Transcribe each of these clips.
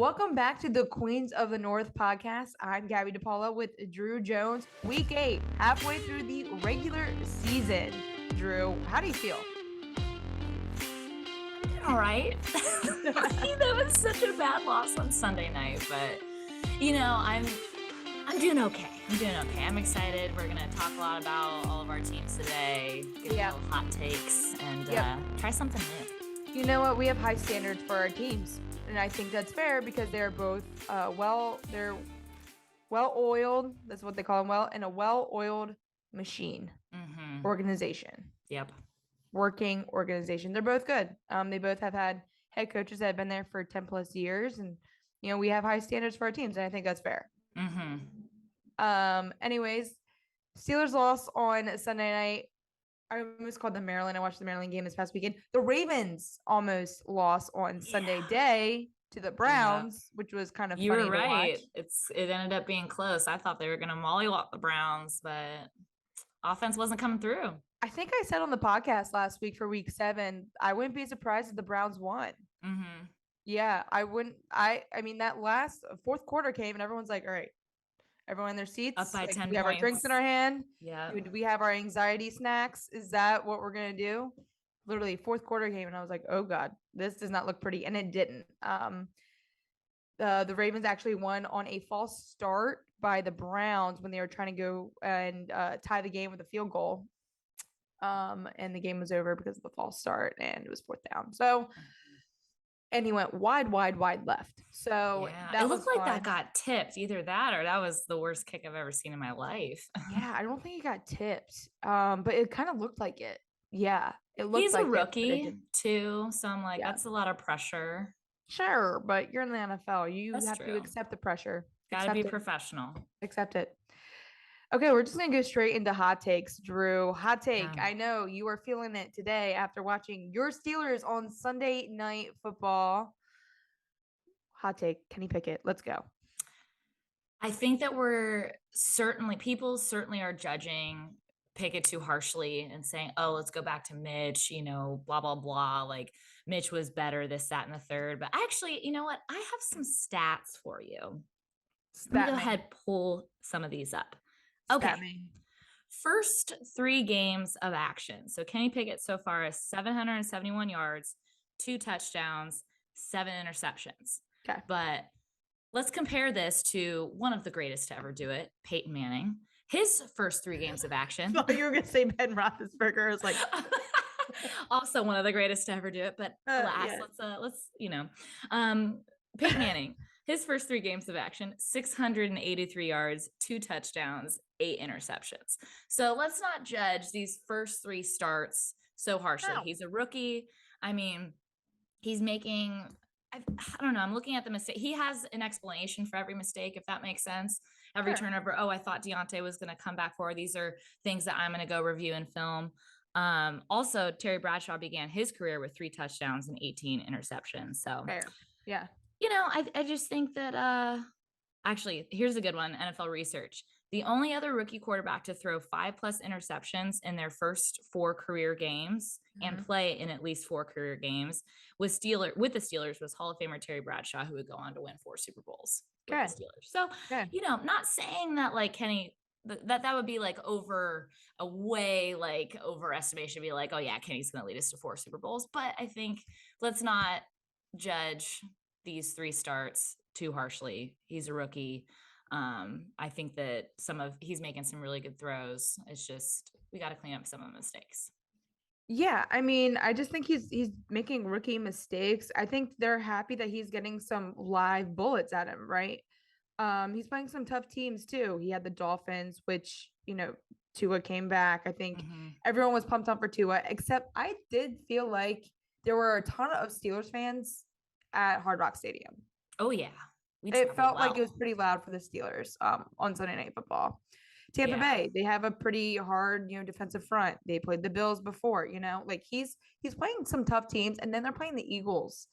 Welcome back to the Queens of the North podcast. I'm Gabby DePaula with Drew Jones. Week 8, halfway through the regular season. Drew, how do you feel? All right. That was such a bad loss on Sunday night, but I'm doing okay. I'm excited. We're gonna talk a lot about all of our teams today, give little hot takes, and try something new. You know what? We have high standards for our teams, and I think that's fair because they're both they're well-oiled. That's what they call them, and a well-oiled machine organization. Yep. Working organization. They're both good. They both have had head coaches that have been there for 10 plus years, and we have high standards for our teams, and I think that's fair. Anyways, Steelers lost on Sunday night. I almost called them Maryland. I watched the Maryland game this past weekend. The Ravens almost lost on Sunday day to the Browns, which was kind of funny. You were right. It ended up being close. I thought they were going to mollywop the Browns, but offense wasn't coming through. I think I said on the podcast last week for week 7, I wouldn't be surprised if the Browns won. Yeah, I wouldn't. I mean, that last fourth quarter came and everyone's like, all right, everyone in their seats. Up by 10 we have our drinks in our hand. Yeah. Do we have our anxiety snacks? Is that what we're going to do? Literally, fourth quarter came and I was like, oh, God, this does not look pretty. And it didn't. The Ravens actually won on a false start by the Browns when they were trying to go and tie the game with a field goal. And the game was over because of the false start and it was 4th down. So, and he went wide left. So it looked like that got tipped. Either that or that was the worst kick I've ever seen in my life. Yeah, I don't think it got tipped. But it kind of looked like it. Yeah, it looked. He's like a rookie too, so I'm like, that's a lot of pressure. Sure, but you're in the NFL. You have to accept the pressure. Gotta be professional. Accept it. Okay, we're just going to go straight into hot takes, Drew. Hot take. Yeah. I know you are feeling it today after watching your Steelers on Sunday Night Football. Hot take. Kenny Pickett. Let's go. I think that people certainly are judging Pickett too harshly and saying, oh, let's go back to Mitch, blah, blah, blah. Like Mitch was better, this, that, and the third. But actually, you know what? I have some stats for you. Let me go ahead, pull some of these up. Okay. First 3 games of action. So Kenny Pickett so far is 771 yards, 2 touchdowns, 7 interceptions. Okay. But let's compare this to one of the greatest to ever do it, Peyton Manning. His first 3 games of action. I thought you were going to say Ben Roethlisberger. I was like, also one of the greatest to ever do it. But let's Peyton Manning. His first 3 games of action, 683 yards, 2 touchdowns, 8 interceptions. So let's not judge these first 3 starts so harshly. No. He's a rookie. I mean, he's making, I don't know, I'm looking at the mistake. He has an explanation for every mistake, if that makes sense. Every turnover, I thought Deontay was going to come back for. These are things that I'm going to go review and film. Also, Terry Bradshaw began his career with 3 touchdowns and 18 interceptions. So, yeah. I just think that actually, here's a good one, NFL research. The only other rookie quarterback to throw 5+ interceptions in their first 4 career games and play in at least 4 career games with the Steelers was Hall of Famer Terry Bradshaw, who would go on to win 4 Super Bowls with the Steelers. So, not saying that like Kenny, that would be like overestimation, be like, oh yeah, Kenny's going to lead us to 4 Super Bowls. But I think let's not judge these 3 starts too harshly. He's a rookie. I think that he's making some really good throws. It's just, we got to clean up some of the mistakes. Yeah. I mean, I just think he's making rookie mistakes. I think they're happy that he's getting some live bullets at him, right? He's playing some tough teams too. He had the Dolphins, which, Tua came back. I think everyone was pumped up for Tua, except I did feel like there were a ton of Steelers fans at Hard Rock Stadium. Oh yeah. It felt like it was pretty loud for the Steelers on Sunday Night Football. Tampa Bay, they have a pretty hard, defensive front. They played the Bills before, like he's playing some tough teams, and then they're playing the Eagles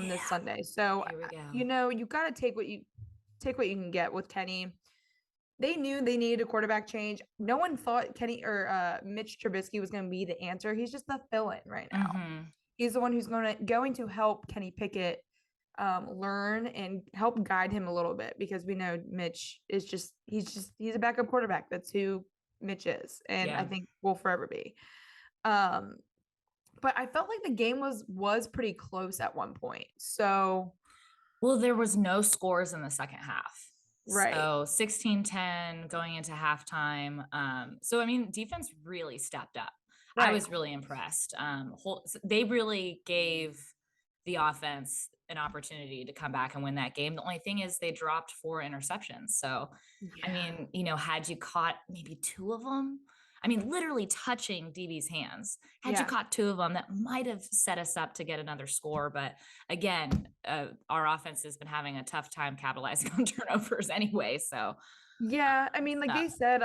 this Sunday. So you got to take what you can get with Kenny. They knew they needed a quarterback change. No one thought Kenny or Mitch Trubisky was going to be the answer. He's just the fill-in right now. He's the one who's going to help Kenny Pickett learn and help guide him a little bit, because we know Mitch is he's a backup quarterback. That's who Mitch is, and I think will forever be. But I felt like the game was pretty close at one point. So, well, there was no scores in the second half. Right. So 16-10 going into halftime. So I mean, defense really stepped up. Right. I was really impressed. They really gave the offense an opportunity to come back and win that game. The only thing is they dropped 4 interceptions. So, I mean, had you caught maybe 2 of them, I mean, literally touching DB's hands, had you caught 2 of them, that might have set us up to get another score. But again, our offense has been having a tough time capitalizing on turnovers anyway. So, yeah, I mean, like they said,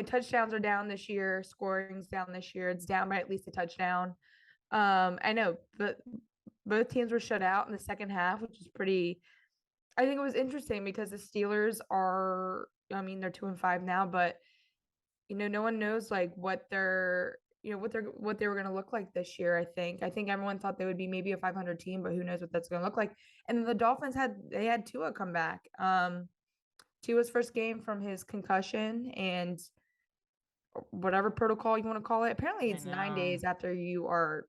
touchdowns are down this year, scoring's down this year. It's down by at least a touchdown. I know, but both teams were shut out in the second half, which is I think it was interesting because the Steelers are, I mean, they're 2-5 now, but no one knows like what they're what they were going to look like this year. I think everyone thought they would be maybe a 500 team, but who knows what that's going to look like. And then the Dolphins had Tua come back. Tua's first game from his concussion and whatever protocol you want to call it. Apparently it's 9 days after you are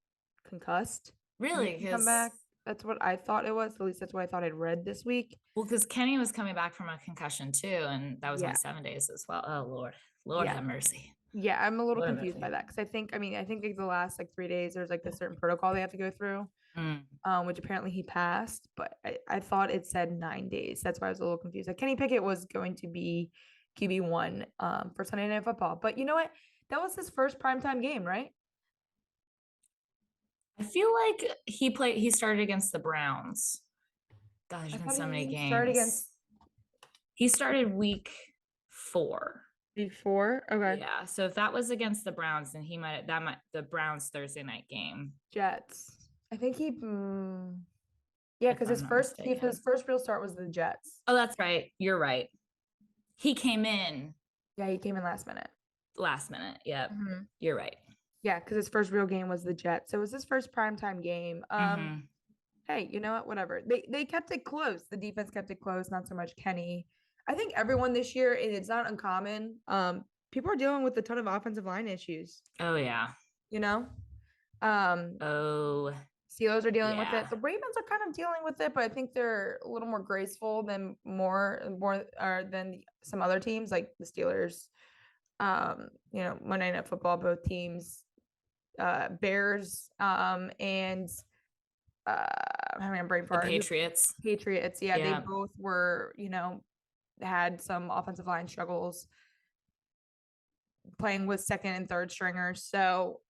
concussed. Really? Come back. That's what I thought it was. At least that's what I thought I'd read this week. Well, because Kenny was coming back from a concussion too, and that was only 7 days as well. Oh, Lord have mercy. Yeah, I'm a little confused by that because I think like the last like 3 days there's like a certain protocol they have to go through, which apparently he passed, but I thought it said 9 days. That's why I was a little confused. Like Kenny Pickett was going to be QB1 for Sunday Night Football, but you know what? That was his first primetime game, right? I feel like he started against the Browns. God, there's been so many games. He started week 4. Before? Okay. Yeah. So if that was against the Browns, then the Browns Thursday night game. Jets. I think because his first real start was the Jets. Oh, that's right. You're right. He came in. Yeah, he came in last minute. Yeah. Mm-hmm. You're right. Yeah, because his first real game was the Jets. So it was his first primetime game. Hey, you know what? Whatever. They kept it close. The defense kept it close, not so much Kenny. I think everyone this year, and it's not uncommon, people are dealing with a ton of offensive line issues. Oh, yeah. Steelers are dealing with it. The Ravens are kind of dealing with it, but I think they're a little more graceful than than some other teams, like the Steelers. Monday Night Football, both teams, Bears, and I'm having a brain fart. Patriots. Yeah, they both were, had some offensive line struggles playing with second and third stringers. So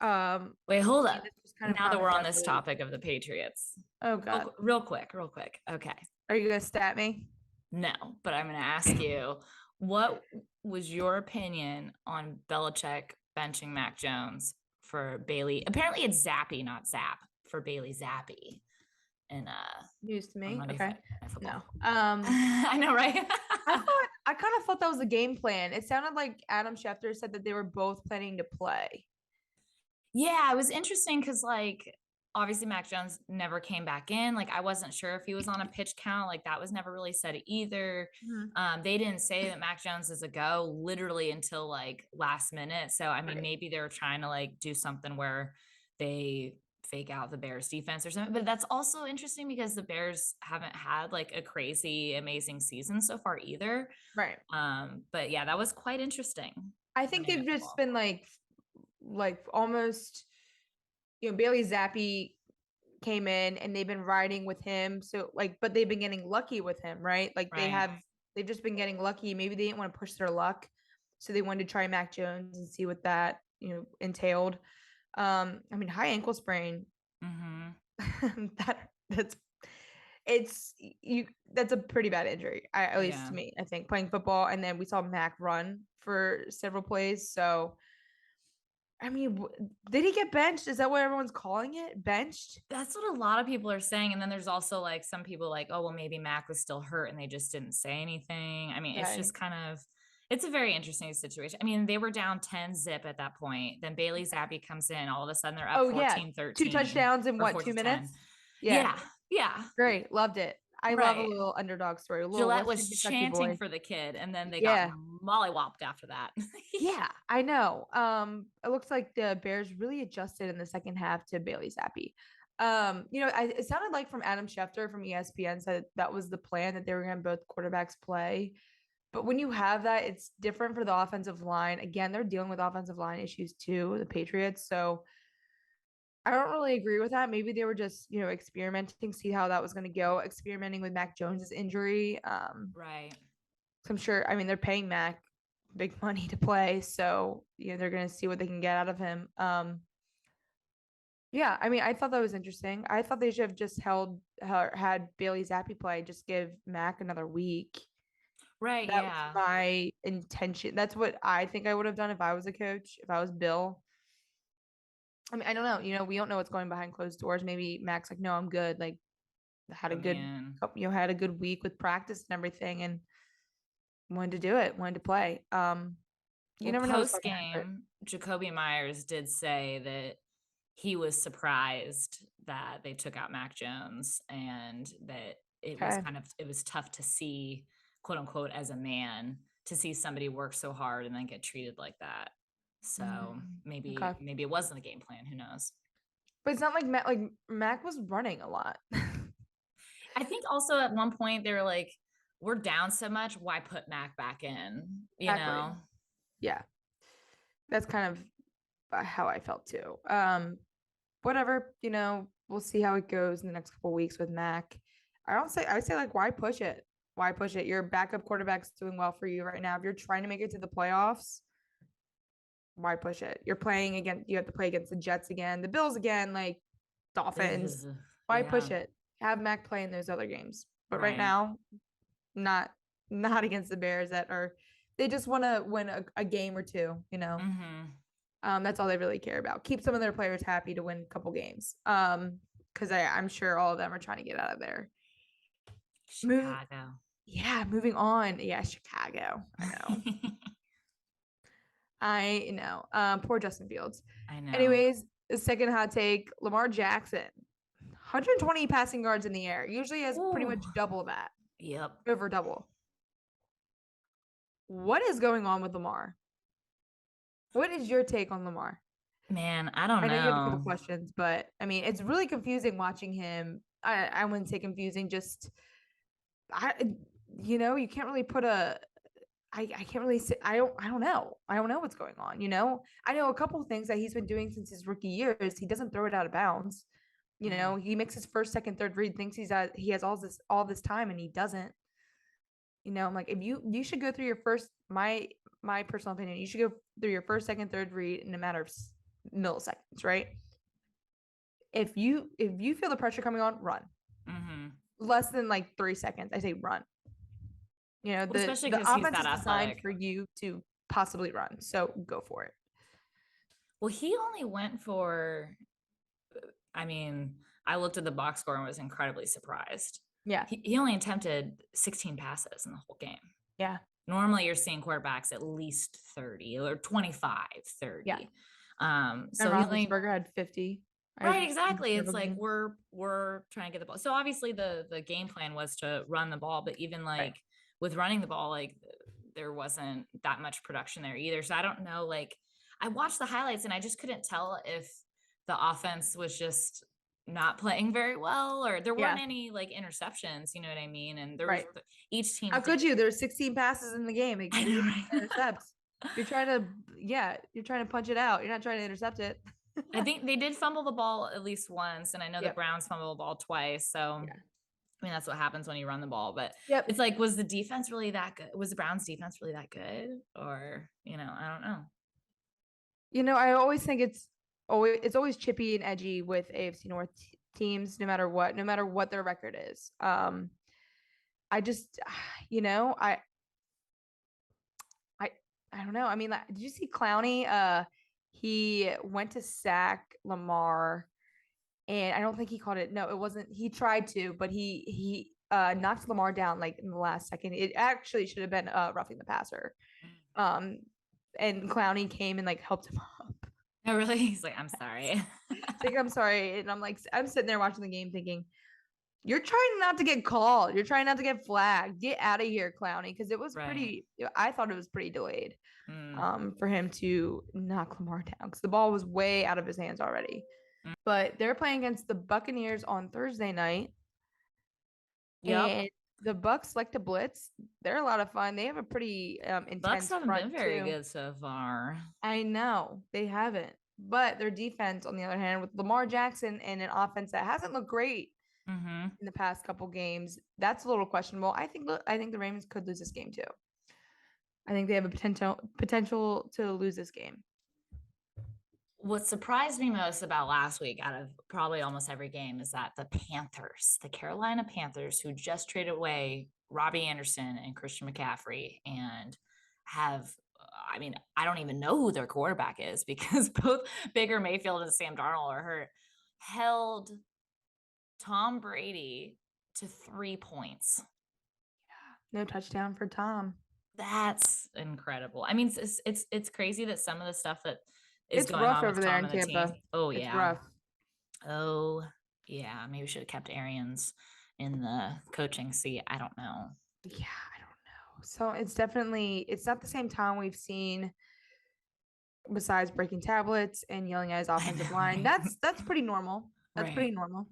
wait, hold up. Now that we're on this topic of the Patriots. Oh God. Real quick. Okay. Are you gonna stat me? No, but I'm gonna ask you, what was your opinion on Belichick benching Mac Jones for Bailey? Apparently it's Zappy, not Zap, for Bailey Zappi. And news to me. Okay. No. I know, right? I kind of thought that was the game plan. It sounded like Adam Schefter said that they were both planning to play. Yeah, it was interesting because obviously Mac Jones never came back in. I wasn't sure if he was on a pitch count. That was never really said either. Mm-hmm. They didn't say that Mac Jones is a go literally until last minute. So I mean, maybe they were trying to do something where they fake out the Bears defense or something. But that's also interesting because the Bears haven't had a crazy amazing season so far either. Right. But yeah, that was quite interesting. I think they've just been almost, Bailey Zappi came in and they've been riding with him. So but they've been getting lucky with him, right? They've just been getting lucky. Maybe they didn't want to push their luck. So they wanted to try Mac Jones and see what that, entailed. I mean, high ankle sprain. Mm-hmm. That's a pretty bad injury, at least to me. I think playing football, and then we saw Mac run for several plays. So, I mean, did he get benched? Is that what everyone's calling it? Benched? That's what a lot of people are saying. And then there's also some people oh, well, maybe Mac was still hurt and they just didn't say anything. I mean, it's just kind of. It's a very interesting situation. I mean, they were down 10-0 at that point. Then Bailey Zappi comes in. All of a sudden, they're up 14-13. 2 touchdowns in 2 minutes? Yeah. Yeah. Great. Loved it. I love a Right. little underdog story, a little Gillette Western was Kentucky chanting boy. for the kid, and then they got Yeah. mollywopped after that. Yeah, I know. It looks like the Bears really adjusted in the second half to Bailey Zappi. It sounded like from Adam Schefter from ESPN said that was the plan, that they were going to both quarterbacks play. But when you have that, it's different for the offensive line. Again, they're dealing with offensive line issues too, the Patriots. So I don't really agree with that. Maybe they were just, experimenting, see how that was going to go, experimenting with Mac Jones's injury. Right. I'm sure, I mean, they're paying Mac big money to play. So, they're going to see what they can get out of him. Yeah, I mean, I thought that was interesting. I thought they should have just had Bailey Zappi play, just give Mac another week. Right. That was Yeah. my intention. That's what I think I would have done if I was a coach, if I was Bill. I mean, I don't know. We don't know what's going behind closed doors. Maybe Mac's like, no, I'm good. Like, had a good, had a good week with practice and everything, and wanted to do it, wanted to play. You never know. Post game, Jacoby Myers did say that he was surprised that they took out Mac Jones, and that it was tough to see, quote unquote, as a man, to see somebody work so hard and then get treated like that. So maybe it wasn't a game plan. Who knows? But it's not like Mac was running a lot. I think also at one point they were like, we're down so much, why put Mac back in? Know? Yeah. That's kind of how I felt too. Whatever, we'll see how it goes in the next couple of weeks with Mac. I say like, why push it? Why push it? Your backup quarterback's doing well for you right now. If you're trying to make it to the playoffs, why push it? You have to play against the Jets again, the Bills again, like Dolphins. Why push it? Have Mac play in those other games. But right now, not against the Bears they just want to win a game or two, That's all they really care about. Keep some of their players happy to win a couple games. Because I'm sure all of them are trying to get out of there. Chicago. Moving on. Yeah, Chicago. I know. Poor Justin Fields. I know. Anyways, the second hot take, Lamar Jackson. 120 passing yards in the air. Usually has pretty much double that. Yep. Over double. What is going on with Lamar? What is your take on Lamar? Man, I don't know. I know you have a couple questions, but I mean, it's really confusing watching him. I wouldn't say confusing, just you can't really put I can't really say I don't know. I don't know what's going on, I know a couple of things that he's been doing since his rookie years. He doesn't throw it out of bounds. He makes his first, second, third read, thinks he has all this time, and he doesn't. I'm like, if you should go through your first, my personal opinion, you should go through your first, second, third read in a matter of milliseconds, right? If you feel the pressure coming on, run. Less than like 3 seconds, I say run. Especially the offense is designed for you to possibly run, so go for it. Well, he only went for, I mean, I looked at the box score and was incredibly surprised. Yeah. He only attempted 16 passes in the whole game. Yeah. Normally you're seeing quarterbacks at least 30 or 25, 30. Yeah. So Roethlisberger had 50. Right, exactly. It's like we're trying to get the ball. So obviously the game plan was to run the ball, but even like with running the ball, like there wasn't that much production there either. So I don't know, like I watched the highlights and I just couldn't tell if the offense was just not playing very well, or there weren't any like interceptions, you know what I mean? And there was each team. How could you? There's 16 passes in the game. Intercepts. You're trying to punch it out. You're not trying to intercept it. I think they did fumble the ball at least once, and I know the Browns fumbled the ball twice. So I mean, that's what happens when you run the ball. But it's like, was the defense really that good? Was the Browns defense really that good? Or, I don't know. I always think it's always chippy and edgy with AFC North teams, no matter what their record is. I just, I don't know. I mean, did you see Clowney? He went to sack Lamar, and I don't think he caught it. No, it wasn't. He tried to, but he knocked Lamar down like in the last second. It actually should have been roughing the passer. And Clowney came and like helped him up. Oh, really? He's like, I'm sorry. I'm sorry. And I'm like, I'm sitting there watching the game thinking, You're trying not to get called. You're trying not to get flagged. Get out of here, Clowney, because it was pretty. I thought it was pretty delayed for him to knock Lamar down because the ball was way out of his hands already. But they're playing against the Buccaneers on Thursday night. Yep. And the Bucs like to blitz. They're a lot of fun. They have a pretty intense Bucs haven't front been very too. good so far. I know they haven't, but their defense, on the other hand, with Lamar Jackson and an offense that hasn't looked great in the past couple games, that's a little questionable. I think the Ravens could lose this game too. I think they have a potential to lose this game. What surprised me most about last week out of probably almost every game is that the Carolina Panthers, who just traded away Robbie Anderson and Christian McCaffrey and have, I mean, I don't even know who their quarterback is because both Baker Mayfield and Sam Darnold are hurt, held Tom Brady to 3 points. Yeah, no touchdown for Tom. That's incredible. I mean, it's crazy that some of the stuff that is it's going rough on over there in Tampa. Oh yeah, it's rough. Oh yeah, maybe we should have kept Arians in the coaching seat. I don't know. Yeah, I don't know. So it's not the same Tom we've seen. Besides breaking tablets and yelling at his offensive line, that's pretty normal. That's pretty normal.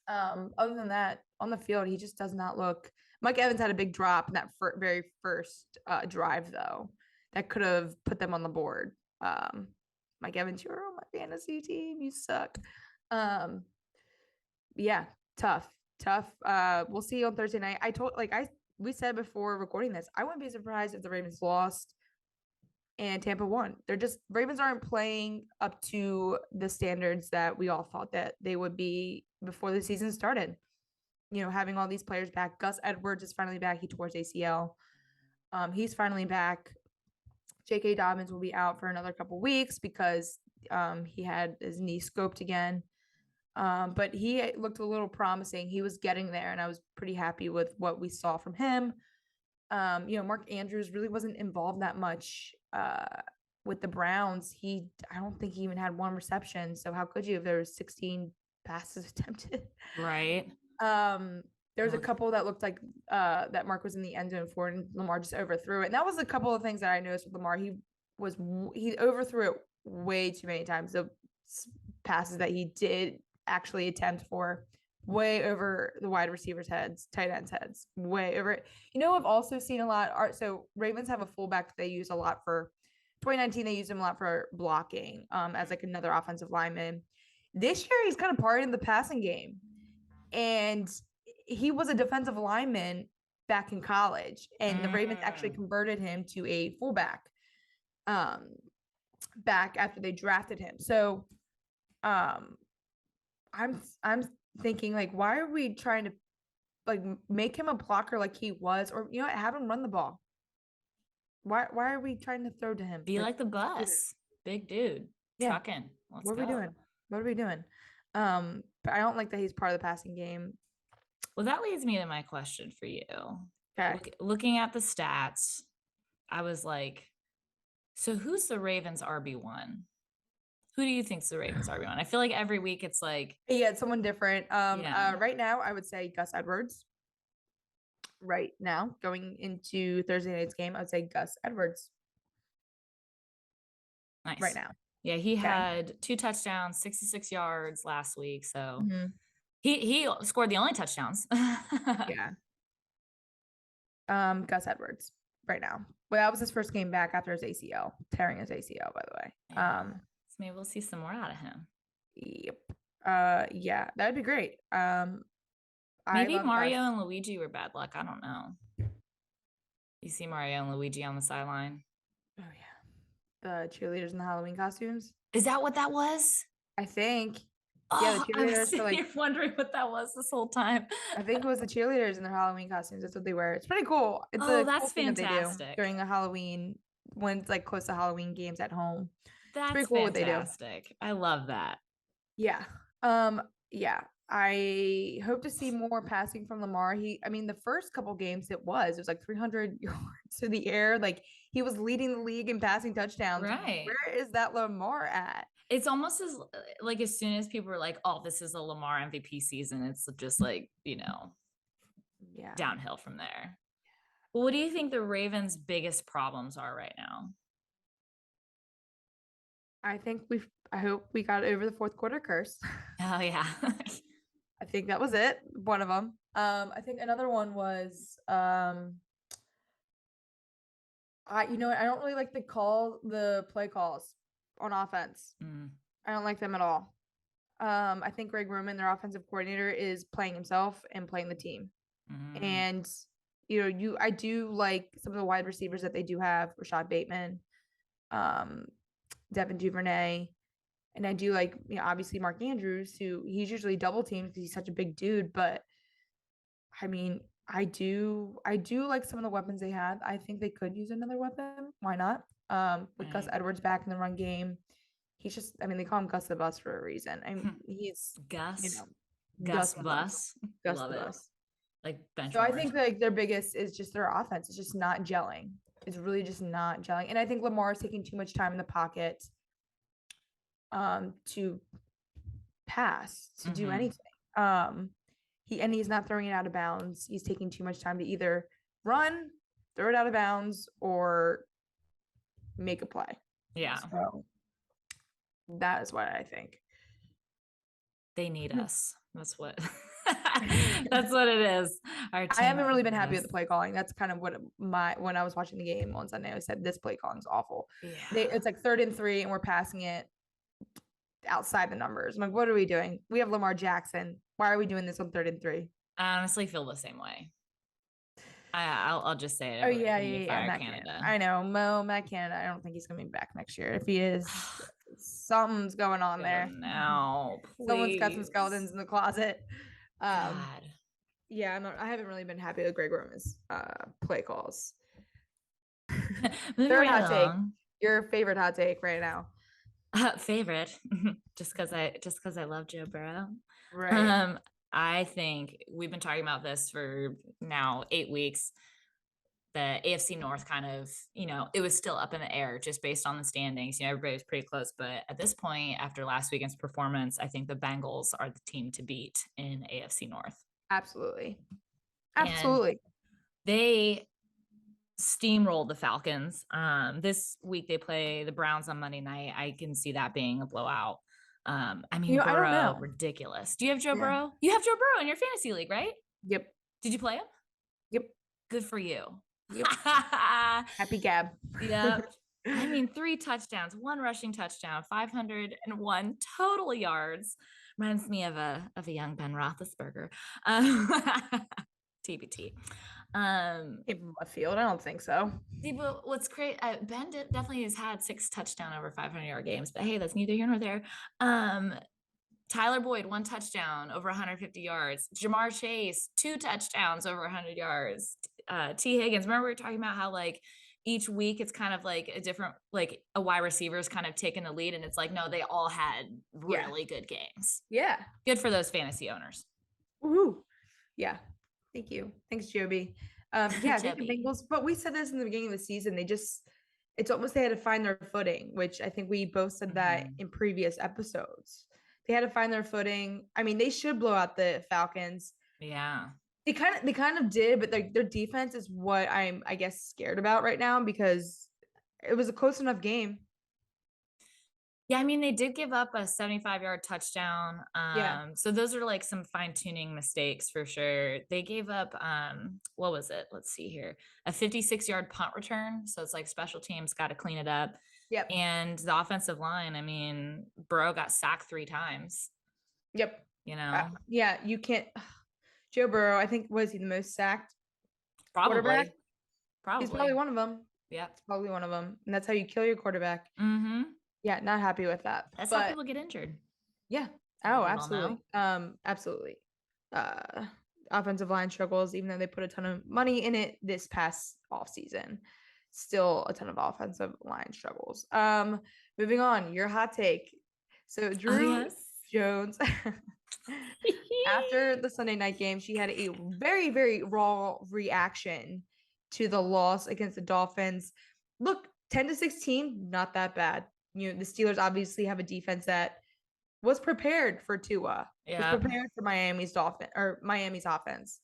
Other than that, on the field, he just does not look. Mike Evans had a big drop in that very first drive, though, that could have put them on the board. Mike Evans, you're on my fantasy team. You suck. Yeah, tough. We'll see on Thursday night. We said before recording this, I wouldn't be surprised if the Ravens lost and Tampa won. Ravens aren't playing up to the standards that we all thought that they would be before the season started. You know, having all these players back. Gus Edwards is finally back. He tore his ACL. He's finally back. J.K. Dobbins will be out for another couple weeks because he had his knee scoped again. But he looked a little promising. He was getting there, and I was pretty happy with what we saw from him. Mark Andrews really wasn't involved that much with the Browns. I don't think he even had one reception. So how could you if there was 16 passes attempted? Right. There was a couple that looked like that Mark was in the end zone for, and Lamar just overthrew it. And that was a couple of things that I noticed with Lamar. He overthrew it way too many times. The passes that he did actually attempt for way over the wide receivers' heads, tight ends' heads, way over it. I've also seen a lot. So Ravens have a fullback that they use a lot for 2019. They used him a lot for blocking as like another offensive lineman. This year, he's kind of part in the passing game. And he was a defensive lineman back in college. And the Ravens actually converted him to a fullback back after they drafted him. So I'm thinking, like, why are we trying to like make him a blocker like he was, or have him run the ball? Why are we trying to throw to him? Be like the bus, big dude, trucking. What are we doing? But I don't like that he's part of the passing game. Well, that leads me to my question for you. Okay. Looking at the stats, I was like, so who's the Ravens RB1? Who do you think's the Ravens RB1? I feel like every week it's like, it's someone different. Right now I would say Gus Edwards. Right now, going into Thursday night's game, I would say Gus Edwards. Nice. Right now. Yeah, he had 2 touchdowns, 66 yards last week. So he scored the only touchdowns. Yeah. Gus Edwards right now. Well, that was his first game back after his ACL, tearing his ACL, by the way. So maybe we'll see some more out of him. Yep. Yeah, that'd be great. Maybe Mario and Luigi were bad luck. I don't know. You see Mario and Luigi on the sideline. Oh yeah. The cheerleaders in the Halloween costumes. Is that what that was? I think. Yeah, the cheerleaders were like wondering what that was this whole time. I think it was the cheerleaders in their Halloween costumes. That's what they wear. It's pretty cool. It's that's cool fantastic. That they do during a Halloween when it's like close to Halloween games at home. That's pretty cool fantastic. What they do. I love that. Yeah. Yeah. I hope to see more passing from Lamar. The first couple games it was like 300 yards to the air. Like he was leading the league in passing touchdowns. Right. Where is that Lamar at? It's almost as like as soon as people were like, "Oh, this is a Lamar MVP season," it's just like, Yeah. downhill from there. What do you think the Ravens' biggest problems are right now? I hope we got over the fourth quarter curse. Oh yeah. I think that was it. One of them. I think another one was I don't really like the play calls on offense. I don't like them at all. I think Greg Roman, their offensive coordinator, is playing himself and playing the team. And I do like some of the wide receivers that they do have, Rashad Bateman, Devin Duvernay, and I do like, obviously Mark Andrews, who he's usually double teamed because he's such a big dude. But I mean, I do like some of the weapons they have. I think they could use another weapon. Why not? With Gus Edwards back in the run game. He's just, I mean, they call him Gus the Bus for a reason. I mean, he's Gus. Gus the Bus. Gus Love the it. Bus. Like bench. So I think like their biggest is just their offense. It's just not gelling. It's really just not gelling. And I think Lamar is taking too much time in the pocket to pass, to do anything. He's not throwing it out of bounds. He's taking too much time to either run, throw it out of bounds, or make a play. Yeah. So that is what I think. They need us. That's what that's what it is. I haven't really been happy with the play calling. That's kind of what when I was watching the game on Sunday, I said this play calling is awful. Yeah. It's like 3rd and 3 and we're passing it outside the numbers. I'm like, what are we doing? We have Lamar Jackson. Why are we doing this on 3rd and 3? I honestly feel the same way. I'll just say it. Oh yeah. Matt Canada. I know Matt Canada. I don't think he's gonna be back next year. If he is, something's going on there. No, someone's got some skeletons in the closet. God. Yeah, I haven't really been happy with Greg Roman's play calls. Third hot take. Your favorite hot take right now? Favorite, just because I love Joe Burrow. Right. I think we've been talking about this for now 8 weeks. The AFC North kind of, it was still up in the air just based on the standings. Everybody was pretty close. But at this point, after last weekend's performance, I think the Bengals are the team to beat in AFC North. Absolutely. And they steamrolled the Falcons. This week they play the Browns on Monday night. I can see that being a blowout. I mean, Burrow, I don't know. Ridiculous. Do you have Joe Burrow? You have Joe Burrow in your fantasy league, right? Yep. Did you play him? Yep. Good for you. Yep. Happy Gab. Yep. I mean, 3 touchdowns, 1 rushing touchdown, 501 total yards. Reminds me of a young Ben Roethlisberger. TBT. In left field, I don't think so. See, but what's great, Ben definitely has had 6 touchdown over 500-yard games, but hey, that's neither here nor there. Tyler Boyd, 1 touchdown over 150 yards. Jamar Chase, 2 touchdowns over 100 yards. T. Higgins, remember we were talking about how like each week it's kind of like a different, like a wide receiver is kind of taking the lead, and it's like, no, they all had really good games. Yeah. Good for those fantasy owners. Woohoo. Yeah. Thank you. Thanks, Joby. Yeah, I think the Bengals, but we said this in the beginning of the season. It's almost they had to find their footing, which I think we both said that in previous episodes. They had to find their footing. I mean, they should blow out the Falcons. Yeah. They kind of did, but their defense is what I'm, I guess, scared about right now because it was a close enough game. Yeah, I mean, they did give up a 75-yard touchdown. So those are like some fine-tuning mistakes for sure. They gave up, what was it? Let's see here. A 56-yard punt return. So it's like special teams got to clean it up. Yep. And the offensive line, I mean, Burrow got sacked 3 times. Yep. Yeah, you can't. Joe Burrow, I think, was he the most sacked? Probably. He's probably one of them. Yeah. It's probably one of them. And that's how you kill your quarterback. Mm-hmm. Yeah, not happy with that. That's how people get injured. Yeah. Oh, absolutely. Absolutely. Offensive line struggles, even though they put a ton of money in it this past offseason. Still a ton of offensive line struggles. Moving on, your hot take. So Drew Jones, after the Sunday night game, she had a very, very raw reaction to the loss against the Dolphins. Look, 10-16, not that bad. the Steelers obviously have a defense that was prepared for Tua, was prepared for Miami's offense.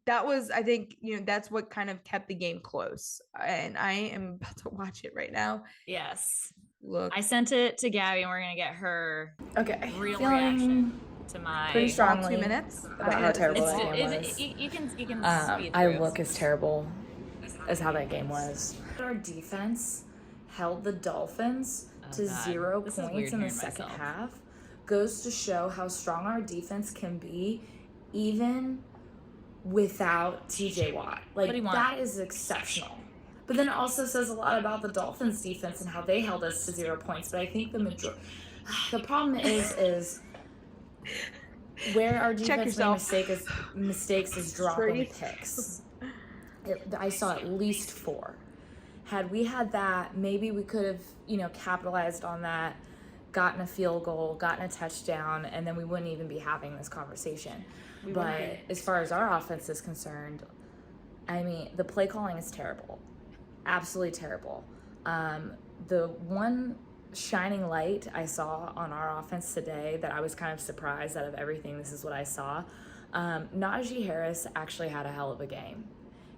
That was, I think, that's what kind of kept the game close. And I am about to watch it right now. Yes. Look, I sent it to Gabby, and we're gonna get her real reaction to my pretty strongly 2 minutes about how terrible that game was. You can speed I through. look as terrible as how that game was. Our defense held the Dolphins to 0 points in the second half. Goes to show how strong our defense can be, even without TJ Watt. Like, that is exceptional. But then it also says a lot about the Dolphins defense and how they held us to 0 points. But I think the problem is where our defense made mistakes is dropping picks. I saw at least 4. Had we had that, maybe we could have, capitalized on that, gotten a field goal, gotten a touchdown, and then we wouldn't even be having this conversation. But as far as our offense is concerned, I mean, the play calling is terrible. Absolutely terrible. The one shining light I saw on our offense today that I was kind of surprised out of everything, this is what I saw. Najee Harris actually had a hell of a game.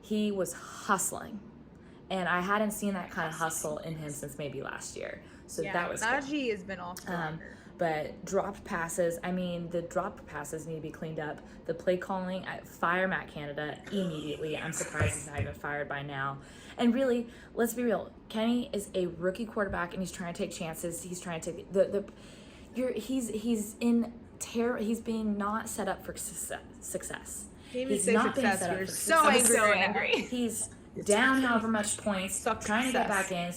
He was hustling. And I hadn't seen that kind of hustle in him since maybe last year. So that was Najee has been awesome. But dropped passes, the dropped passes need to be cleaned up. The play calling, fire Matt Canada immediately. I'm surprised he's not even fired by now. And really, let's be real. Kenny is a rookie quarterback, and he's trying to take chances. He's trying to take he's being not set up for success. He's not being set up for success. So angry. He's down however much points, trying to get back in.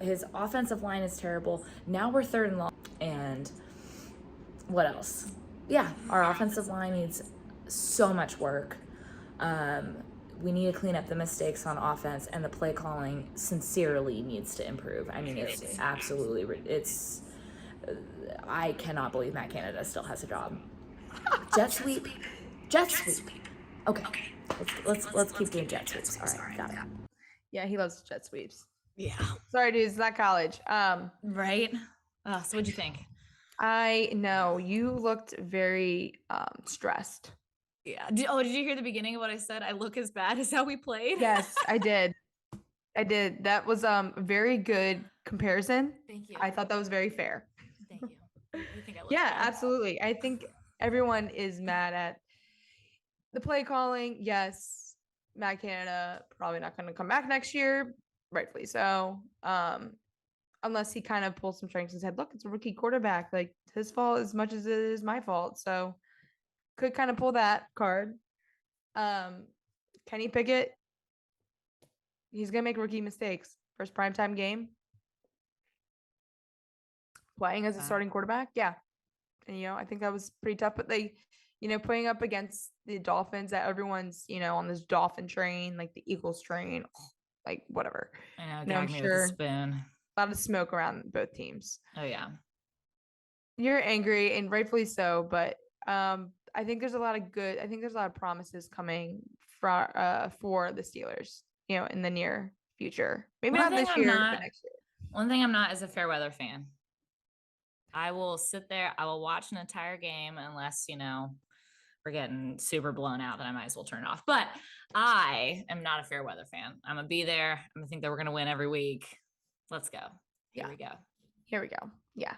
His offensive line is terrible. Now we're 3rd and long. And what else? Yeah, our offensive line needs so much work. We need to clean up the mistakes on offense, and the play calling sincerely needs to improve. I mean, it's absolutely, I cannot believe Matt Canada still has a job. Jet sweep. Okay, let's keep doing jet sweeps. All right, got it. Yeah, he loves jet sweeps. Yeah. Sorry, dude, it's not college. Right. So what'd you think? I know you looked very stressed. Yeah. Did you hear the beginning of what I said? I look as bad as how we played. Yes, I did. That was very good comparison. Thank you. I thought that was very fair. Thank you. You think I look Yeah, bad? absolutely. I think everyone is mad at the play calling. Yes, Matt Canada probably not going to come back next year, rightfully so. Unless he kind of pulls some strings and said, "Look, it's a rookie quarterback. Like, his fault as much as it is my fault." So could kind of pull that card. Kenny Pickett, he's gonna make rookie mistakes. First primetime game, playing as a starting quarterback, yeah. And I think that was pretty tough. But they, playing up against the Dolphins, that everyone's on this Dolphin train, like the Eagles train, like whatever. I know, I'm sure with a spoon. A lot of smoke around both teams. Oh yeah, you're angry, and rightfully so. But I think there's a lot of promises coming for the Steelers, in the near future. Maybe not this year, but next year. One thing I'm not is a fair weather fan. I will sit there. I will watch an entire game unless, we're getting super blown out, then I might as well turn it off. But I am not a fair weather fan. I'm going to be there. I'm going to think that we're going to win every week. Let's go. Here we go. Yeah.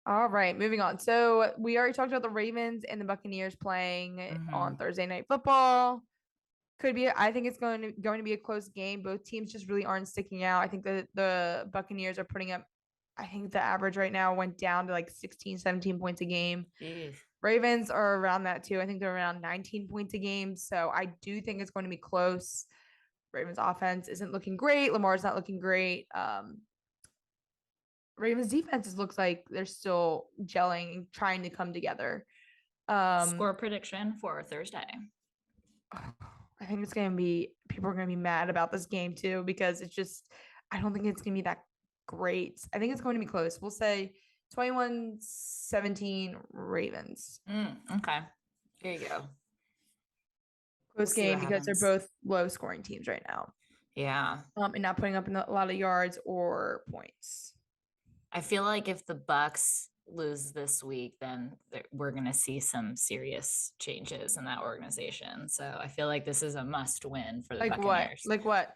All right, moving on. So we already talked about the Ravens and the Buccaneers playing on Thursday Night Football. I think it's going to be a close game. Both teams just really aren't sticking out. I think the Buccaneers are putting up, I think the average right now went down to like 16, 17 points a game. Jeez. Ravens are around that too. I think they're around 19 points a game. So I do think it's going to be close. Ravens offense isn't looking great. Lamar's not looking great. Ravens defense looks like they're still gelling and trying to come together. Score prediction for Thursday. I think it's going to be, people are going to be mad about this game too, because I don't think it's going to be that great. I think it's going to be close. We'll say 21-17 Ravens. Okay. There you go. Close game because they're both low scoring teams right now. Yeah. And not putting up a lot of yards or points. I feel like if the Bucks lose this week, then we're going to see some serious changes in that organization. So I feel like this is a must win for the Buccaneers. Like what?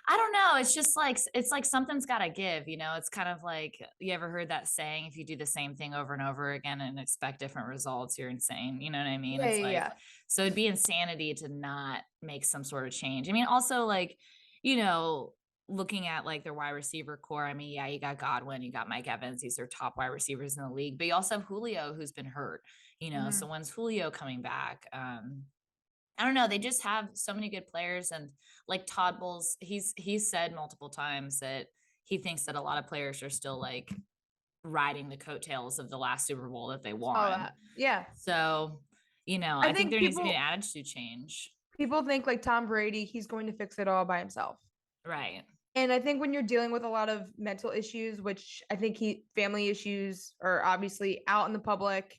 I don't know. It's just like, it's like something's got to give, you know. It's kind of like, you ever heard that saying, if you do the same thing over and over again and expect different results, you're insane. You know what I mean? Yeah, so it'd be insanity to not make some sort of change. I mean, also, like, you know, looking at like their wide receiver core, I mean, yeah, you got Godwin, you got Mike Evans, these are top wide receivers in the league, but you also have Julio, who's been hurt, you know. So when's Julio coming back? I don't know. They just have so many good players, and like Todd Bowles, he's said multiple times that he thinks that a lot of players are still like riding the coattails of the last Super Bowl that they won. Yeah. So, you know, I think there needs to be an attitude change. People think like Tom Brady, he's going to fix it all by himself. Right. And I think when you're dealing with a lot of mental issues, which I think family issues are obviously out in the public,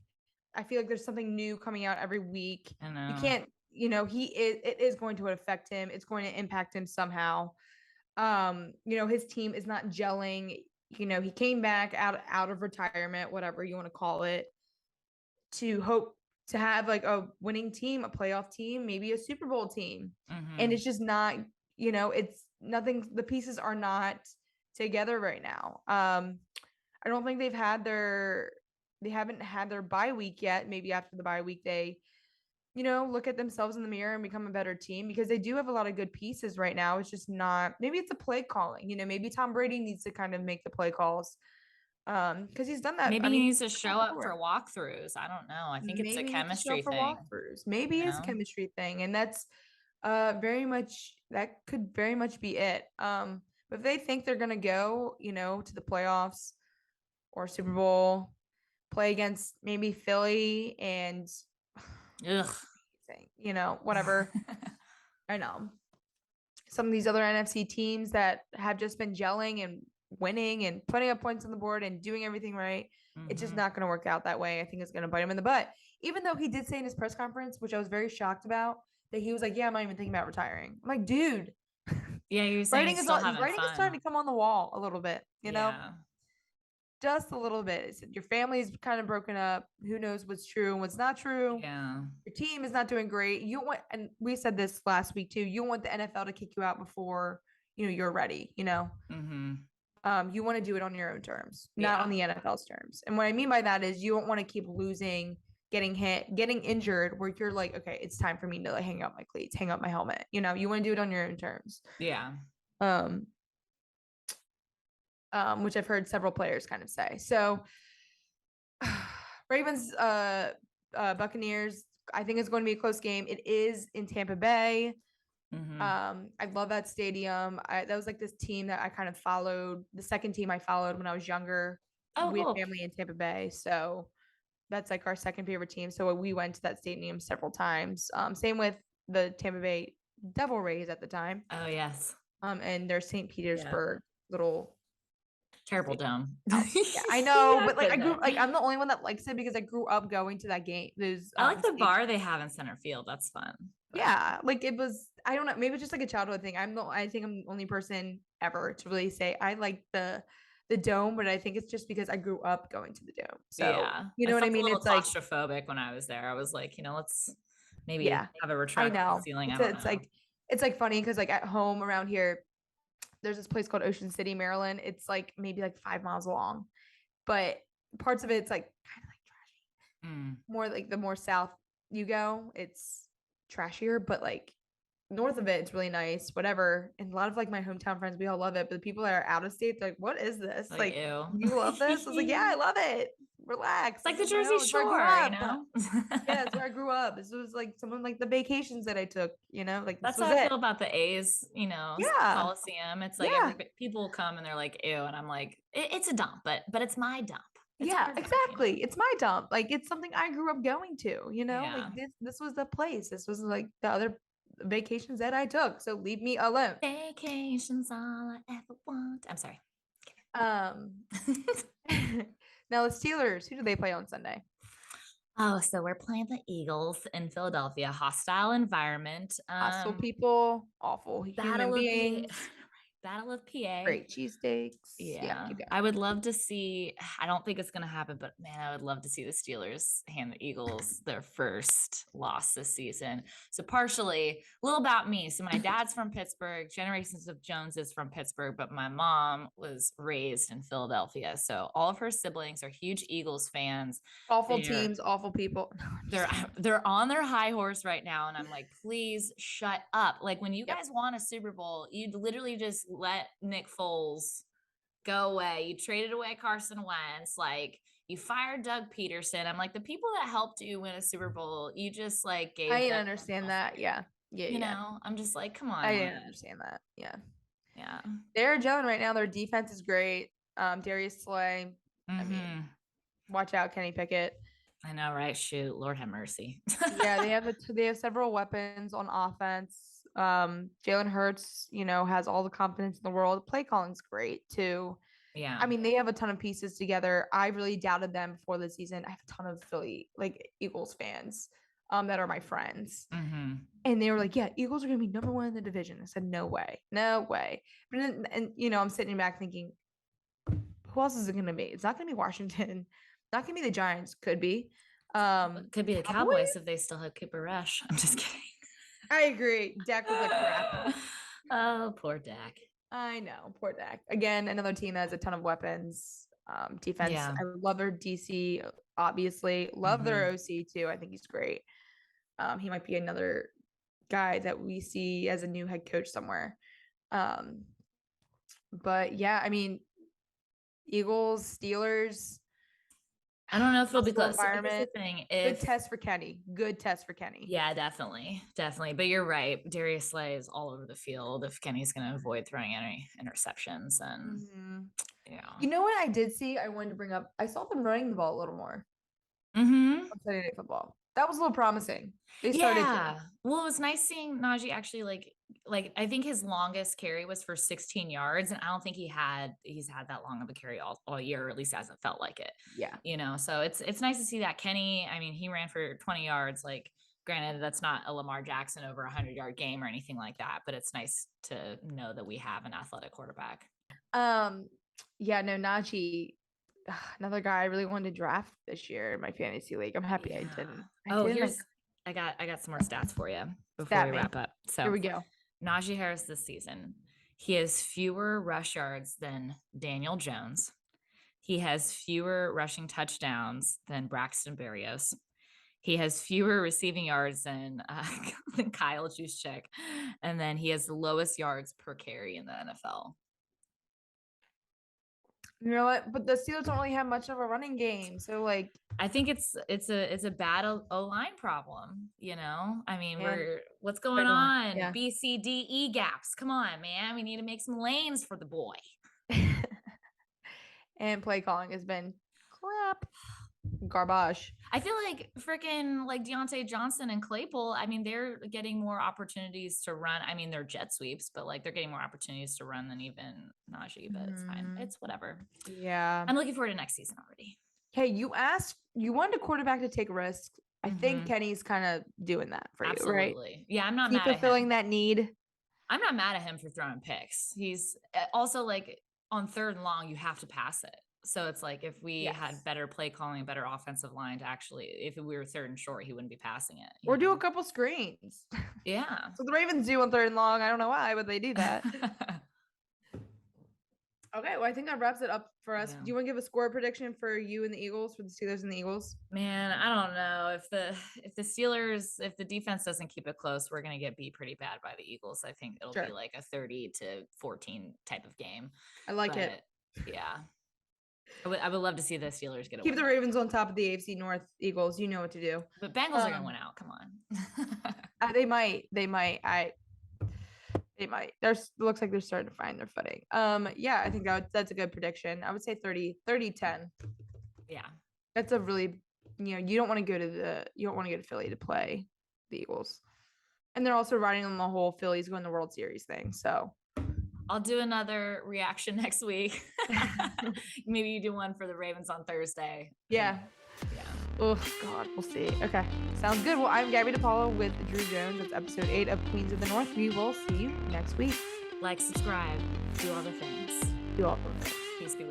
I feel like there's something new coming out every week. I know. You can't, you know, it is going to affect him. It's going to impact him somehow. You know, his team is not gelling. You know, he came back out of retirement, whatever you want to call it, to hope to have like a winning team, a playoff team, maybe a Super Bowl team. And it's just not, you know, it's nothing. The pieces are not together right now. I don't think they haven't had their bye week yet. Maybe after the bye week, they, you know, look at themselves in the mirror and become a better team, because they do have a lot of good pieces right now. It's just not, maybe it's a play calling, you know, maybe Tom Brady needs to kind of make the play calls. Because he's done that. Maybe he needs to show up for walkthroughs. I don't know. I think it's a chemistry thing. Maybe it's a chemistry thing. And that's that could very much be it. But if they think they're gonna go, you know, to the playoffs or Super Bowl, play against maybe Philly and you know, whatever. I know some of these other NFC teams that have just been gelling and winning and putting up points on the board and doing everything right. It's just not going to work out that way. I think it's going to bite him in the butt, even though he did say in his press conference, which I was very shocked about, that he was like, yeah, I'm not even thinking about retiring. I'm like, dude. Yeah, you're saying writing is starting to come on the wall a little bit, you know, just a little bit. Your family's kind of broken up. Who knows what's true and what's not true? Yeah. Your team is not doing great. You want, and we said this last week too, you want the NFL to kick you out before, you know, you're ready, you know? You want to do it on your own terms, not on the NFL's terms. And what I mean by that is you don't want to keep losing, getting hit, getting injured, where you're like, okay, it's time for me to like hang up my cleats, hang up my helmet. You know, you want to do it on your own terms. Yeah. Which I've heard several players kind of say. So Ravens, Buccaneers, I think it's going to be a close game. It is in Tampa Bay. I love that stadium. That was like this team that I kind of followed, the second team I followed when I was younger. We had family in Tampa Bay, so that's like our second favorite team. So we went to that stadium several times. Same with the Tampa Bay Devil Rays at the time. Oh yes. And their St. Petersburg little terrible dome. Yeah, I know, but like I'm the only one that likes it because I grew up going to that game. I like the bar they have in center field. That's fun. Yeah, like it was, I don't know, maybe just like a childhood thing. I think I'm the only person ever to really say I like the dome, but I think it's just because I grew up going to the dome. So yeah, you know what I mean? It's like claustrophobic when I was there. I was like, you know, let's maybe have a retractable ceiling. It's like funny because like at home around here, there's this place called Ocean City, Maryland. It's like maybe like 5 miles long, but parts of it's like kind of like trashy. More like the more south you go, it's trashier, but like north of it, it's really nice, whatever. And a lot of like my hometown friends, we all love it. But the people that are out of state, they're like, what is this? Like, ew. You love this? I was like, yeah, I love it. Relax. It's like the Jersey Shore, you know? Yeah, it's where I grew up. This was like some of like the vacations that I took, you know, like that's how I feel about the A's, you know, Coliseum. It's like people come and they're like, ew. And I'm like, it's a dump, but it's my dump. It's exactly. You know? It's my dump. Like it's something I grew up going to, you know, like this was the place. This was like the other vacations that I took. So leave me alone. Vacations all I ever want. I'm sorry. Now the Steelers, who do they play on Sunday? Oh, so we're playing the Eagles in Philadelphia, hostile environment. Hostile people, awful human Battle of beings, PA. Battle of PA. great cheesesteaks. Yeah, keep going. I would love to see. I don't think it's going to happen, but man, I would love to see the Steelers hand the Eagles their first loss this season. So, partially, a little about me. So, my dad's from Pittsburgh, generations of Jones is from Pittsburgh, but my mom was raised in Philadelphia. So, all of her siblings are huge Eagles fans. Awful teams, awful people. They're on their high horse right now, and I'm like, please shut up. Like, when you guys won a Super Bowl, you'd literally just let Nick Foles go away. You traded away Carson Wentz. Like, you fired Doug Peterson. I'm like, the people that helped you win a Super Bowl, you just like gave. I understand that. Yeah. You know, I'm just like, come on. I didn't understand that. Yeah. Yeah. They're gelling right now. Their defense is great. Darius Slay. I mean, watch out, Kenny Pickett. I know, right? Shoot, Lord have mercy. Yeah, they have several weapons on offense. Jalen Hurts, has all the confidence in the world. Play calling's great too. Yeah. I mean, they have a ton of pieces together. I really doubted them before the season. I have a ton of Philly, Eagles fans, that are my friends. And they were like, yeah, Eagles are going to be number one in the division. I said, no way. But then, and I'm sitting back thinking, who else is it going to be? It's not going to be Washington. Not going to be the Giants. Could be. Could be the Cowboys if they still had Cooper Rush. I'm just kidding. I agree. Dak was like crap. Oh, poor Dak. I know, poor Dak. Again, another team that has a ton of weapons. Defense. Yeah. I love their DC, obviously. Love their OC too. I think he's great. He might be another guy that we see as a new head coach somewhere. But yeah, I mean, Eagles, Steelers. I don't know if it'll be close. Environment. Good test for Kenny. Yeah, definitely. But you're right. Darius Slay is all over the field if Kenny's going to avoid throwing any interceptions. And yeah. You know what I did see? I wanted to bring up. I saw them running the ball a little more. On Sunday Night Football. That was a little promising. They started. Yeah. Well, it was nice seeing Najee actually like I think his longest carry was for 16 yards, and I don't think he's had that long of a carry all year, or at least hasn't felt like it. Yeah. So it's nice to see that. Kenny, I mean, he ran for 20 yards. Like, granted, that's not a Lamar Jackson over 100-yard game or anything like that, but it's nice to know that we have an athletic quarterback. Yeah, no, Najee, another guy I really wanted to draft this year in my fantasy league. I'm happy I didn't. I got some more stats for you before we wrap up. So here we go. Najee Harris this season, he has fewer rush yards than Daniel Jones. He has fewer rushing touchdowns than Braxton Berrios. He has fewer receiving yards than Kyle Juszczyk. And then he has the lowest yards per carry in the NFL. You know what? But the Steelers don't really have much of a running game. So I think it's a bad O-line problem, I mean, what's going on? Yeah. B, C, D, E gaps. Come on, man. We need to make some lanes for the boy. And play calling has been crap. Garbage. I feel like freaking Deontay Johnson and Claypool, I mean, they're getting more opportunities to run. I mean, they're jet sweeps, but they're getting more opportunities to run than even Najee, but it's fine. It's whatever. Yeah. I'm looking forward to next season already. Hey, you wanted a quarterback to take risks. I think Kenny's kind of doing that for you, right? Absolutely. Yeah, I'm not mad at him. Fulfilling that need. I'm not mad at him for throwing picks. He's also on 3rd and long, you have to pass it. So it's if we had better play calling, better offensive line to actually, if we were 3rd and short, he wouldn't be passing it. Or do a couple screens. Yeah. So the Ravens do on 3rd and long. I don't know why, but they do that. Okay, well, I think that wraps it up for us. Yeah. Do you want to give a score prediction for you and the Eagles, for the Steelers and the Eagles? Man, I don't know. If the Steelers, if the defense doesn't keep it close, we're going to get beat pretty bad by the Eagles. I think it'll be a 30-14 type of game. I like it. Yeah. I would love to see the Steelers get away. Keep the Ravens on top of the AFC North. Eagles, you know what to do. But Bengals are going to win out. Come on. They might. They might. Looks like they're starting to find their footing. Yeah, I think that's a good prediction. I would say 30-10. Yeah. That's a really, you don't want to go to Philly to play the Eagles. And they're also riding on the whole Philly's going to the World Series thing. So I'll do another reaction next week. Maybe you do one for the Ravens on Thursday. Yeah. Oh, God, we'll see. Okay, sounds good. Well, I'm Gabby DePaulo with Drew Jones. That's episode 8 of Queens of the North. We will see you next week. Like, subscribe, do all the things. Do all the things. Peace be with you.